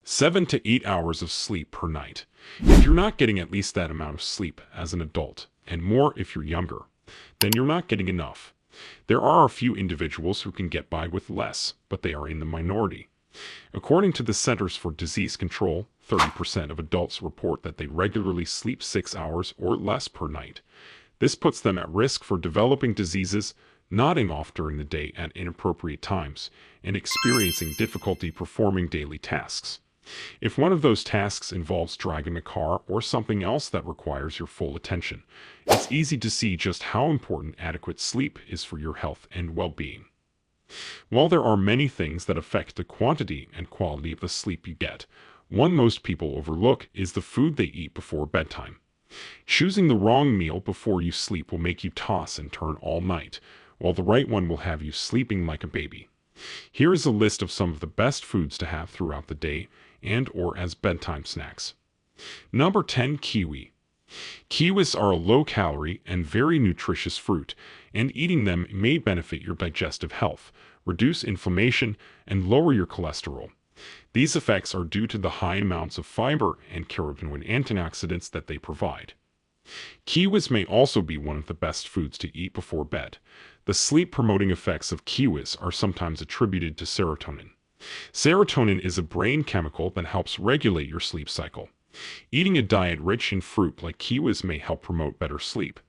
7 to 8 hours of sleep per night. If you're not getting at least that amount of sleep as an adult, and more if you're younger, then you're not getting enough. There are a few individuals who can get by with less, but they are in the minority. According to the Centers for Disease Control, 30% of adults report that they regularly sleep 6 hours or less per night. This puts them at risk for developing diseases, nodding off during the day at inappropriate times, and experiencing difficulty performing daily tasks. If one of those tasks involves driving a car or something else that requires your full attention, it's easy to see just how important adequate sleep is for your health and well-being. While there are many things that affect the quantity and quality of the sleep you get, one most people overlook is the food they eat before bedtime. Choosing the wrong meal before you sleep will make you toss and turn all night, while the right one will have you sleeping like a baby. Here is a list of some of the best foods to have throughout the day and or as bedtime snacks. Number 10. Kiwi. Kiwis are a low-calorie and very nutritious fruit, and eating them may benefit your digestive health, reduce inflammation, and lower your cholesterol. These effects are due to the high amounts of fiber and carotenoid antioxidants that they provide. Kiwis may also be one of the best foods to eat before bed. The sleep-promoting effects of kiwis are sometimes attributed to serotonin. Serotonin is a brain chemical that helps regulate your sleep cycle. Eating a diet rich in fruit like kiwis may help promote better sleep.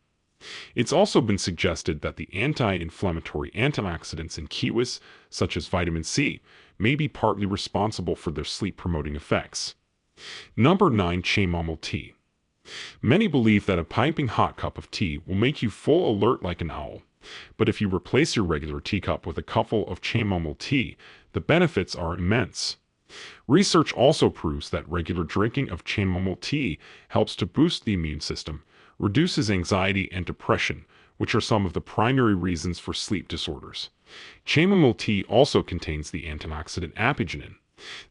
It's also been suggested that the anti-inflammatory antioxidants in kiwis, such as vitamin C, may be partly responsible for their sleep-promoting effects. Number 9. Chamomile tea. Many believe that a piping hot cup of tea will make you full alert like an owl. But if you replace your regular teacup with a cupful of chamomile tea, the benefits are immense. Research also proves that regular drinking of chamomile tea helps to boost the immune system, reduces anxiety and depression, which are some of the primary reasons for sleep disorders. Chamomile tea also contains the antioxidant apigenin.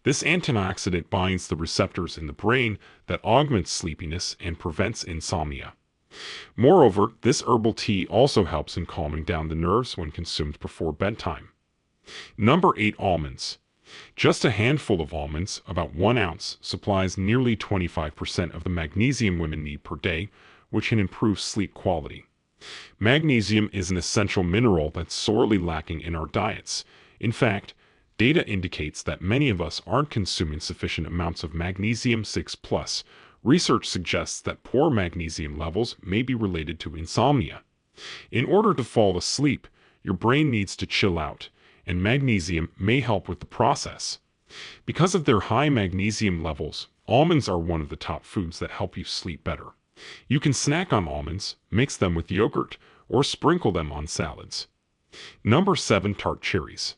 This antioxidant binds the receptors in the brain that augments sleepiness and prevents insomnia. Moreover, this herbal tea also helps in calming down the nerves when consumed before bedtime. Number 8. Almonds. Just a handful of almonds, about 1 ounce, supplies nearly 25% of the magnesium women need per day, which can improve sleep quality. Magnesium is an essential mineral that's sorely lacking in our diets. In fact, data indicates that many of us aren't consuming sufficient amounts of magnesium 6+. Research suggests that poor magnesium levels may be related to insomnia. In order to fall asleep, your brain needs to chill out, and magnesium may help with the process. Because of their high magnesium levels, almonds are one of the top foods that help you sleep better. You can snack on almonds, mix them with yogurt, or sprinkle them on salads. Number 7. Tart cherries.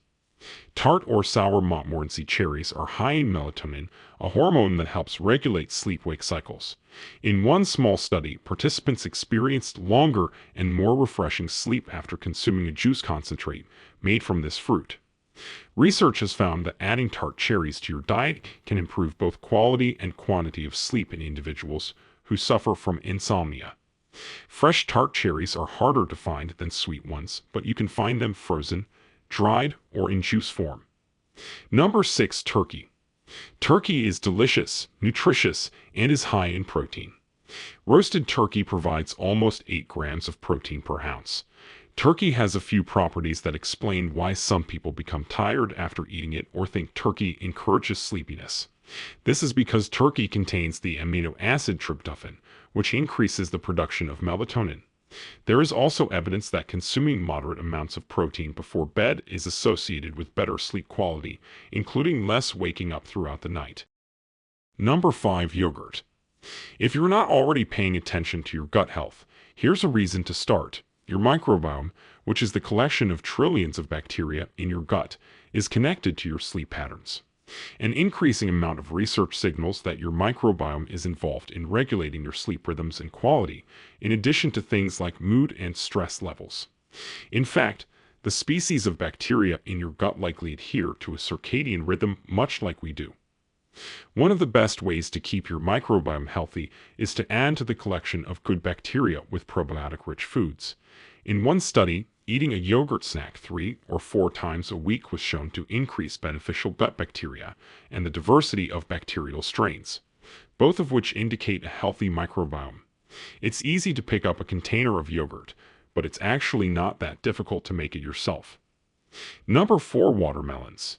Tart or sour Montmorency cherries are high in melatonin, a hormone that helps regulate sleep-wake cycles. In one small study, participants experienced longer and more refreshing sleep after consuming a juice concentrate made from this fruit. Research has found that adding tart cherries to your diet can improve both quality and quantity of sleep in individuals who suffer from insomnia. Fresh tart cherries are harder to find than sweet ones, but you can find them frozen, dried, or in juice form. Number 6. Turkey. Turkey is delicious, nutritious, and is high in protein. Roasted turkey provides almost 8 grams of protein per ounce. Turkey has a few properties that explain why some people become tired after eating it or think turkey encourages sleepiness. This is because turkey contains the amino acid tryptophan, which increases the production of melatonin. There is also evidence that consuming moderate amounts of protein before bed is associated with better sleep quality, including less waking up throughout the night. Number 5. Yogurt. If you're not already paying attention to your gut health, here's a reason to start. Your microbiome, which is the collection of trillions of bacteria in your gut, is connected to your sleep patterns. An increasing amount of research signals that your microbiome is involved in regulating your sleep rhythms and quality, in addition to things like mood and stress levels. In fact, the species of bacteria in your gut likely adhere to a circadian rhythm much like we do. One of the best ways to keep your microbiome healthy is to add to the collection of good bacteria with probiotic-rich foods. In one study, Eating a yogurt snack 3 or 4 times a week was shown to increase beneficial gut bacteria and the diversity of bacterial strains, both of which indicate a healthy microbiome. It's easy to pick up a container of yogurt, but it's actually not that difficult to make it yourself. Number 4. Watermelons.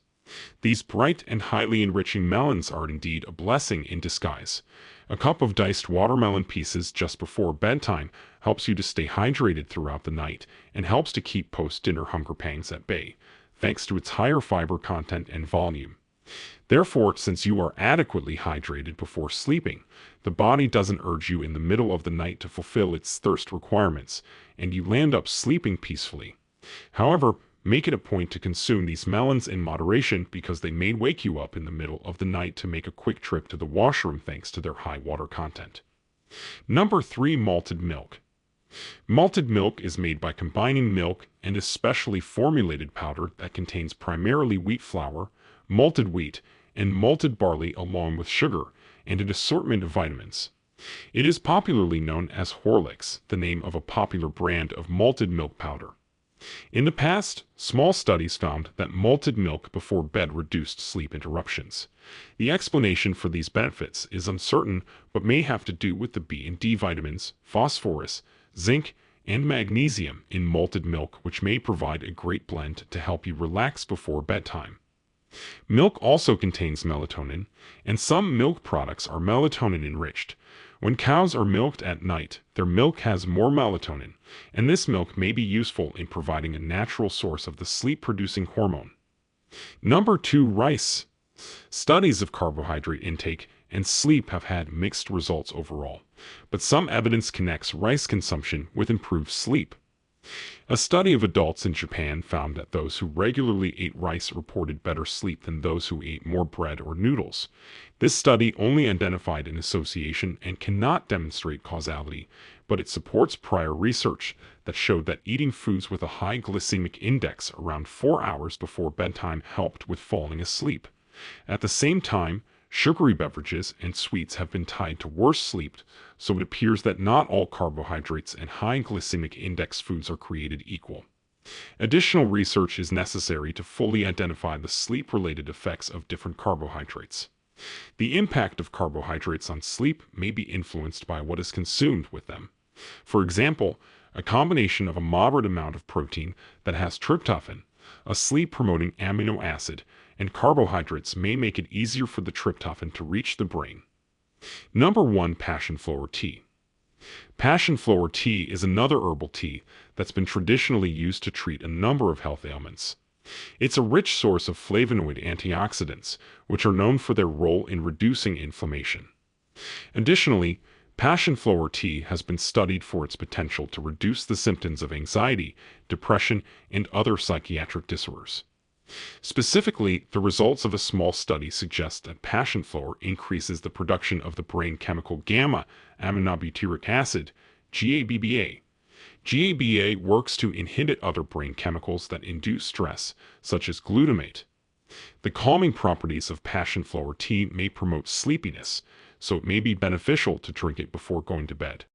These bright and highly enriching melons are indeed a blessing in disguise. A cup of diced watermelon pieces just before bedtime helps you to stay hydrated throughout the night and helps to keep post-dinner hunger pangs at bay, thanks to its higher fiber content and volume. Therefore, since you are adequately hydrated before sleeping, the body doesn't urge you in the middle of the night to fulfill its thirst requirements, and you land up sleeping peacefully. However, make it a point to consume these melons in moderation because they may wake you up in the middle of the night to make a quick trip to the washroom thanks to their high water content. Number 3. Malted milk. Malted milk is made by combining milk and a specially formulated powder that contains primarily wheat flour, malted wheat, and malted barley along with sugar and an assortment of vitamins. It is popularly known as Horlicks, the name of a popular brand of malted milk powder. In the past, small studies found that malted milk before bed reduced sleep interruptions. The explanation for these benefits is uncertain but may have to do with the B and D vitamins, phosphorus, zinc, and magnesium in malted milk, which may provide a great blend to help you relax before bedtime. Milk also contains melatonin, and some milk products are melatonin enriched. When cows are milked at night, their milk has more melatonin, and this milk may be useful in providing a natural source of the sleep-producing hormone. Number 2. Rice. Studies of carbohydrate intake and sleep have had mixed results overall, but some evidence connects rice consumption with improved sleep. A study of adults in Japan found that those who regularly ate rice reported better sleep than those who ate more bread or noodles. This study only identified an association and cannot demonstrate causality, but it supports prior research that showed that eating foods with a high glycemic index around 4 hours before bedtime helped with falling asleep. At the same time, sugary beverages and sweets have been tied to worse sleep, so it appears that not all carbohydrates and high glycemic index foods are created equal. Additional research is necessary to fully identify the sleep-related effects of different carbohydrates. The impact of carbohydrates on sleep may be influenced by what is consumed with them. For example, a combination of a moderate amount of protein that has tryptophan, a sleep-promoting amino acid, and carbohydrates may make it easier for the tryptophan to reach the brain. Number 1. Passion flower tea. Passion flower tea is another herbal tea that's been traditionally used to treat a number of health ailments. It's a rich source of flavonoid antioxidants, which are known for their role in reducing inflammation. Additionally, passion flower tea has been studied for its potential to reduce the symptoms of anxiety, depression, and other psychiatric disorders. Specifically, the results of a small study suggest that passion flower increases the production of the brain chemical gamma-aminobutyric acid, GABA. GABA works to inhibit other brain chemicals that induce stress, such as glutamate. The calming properties of passion flower tea may promote sleepiness, so it may be beneficial to drink it before going to bed.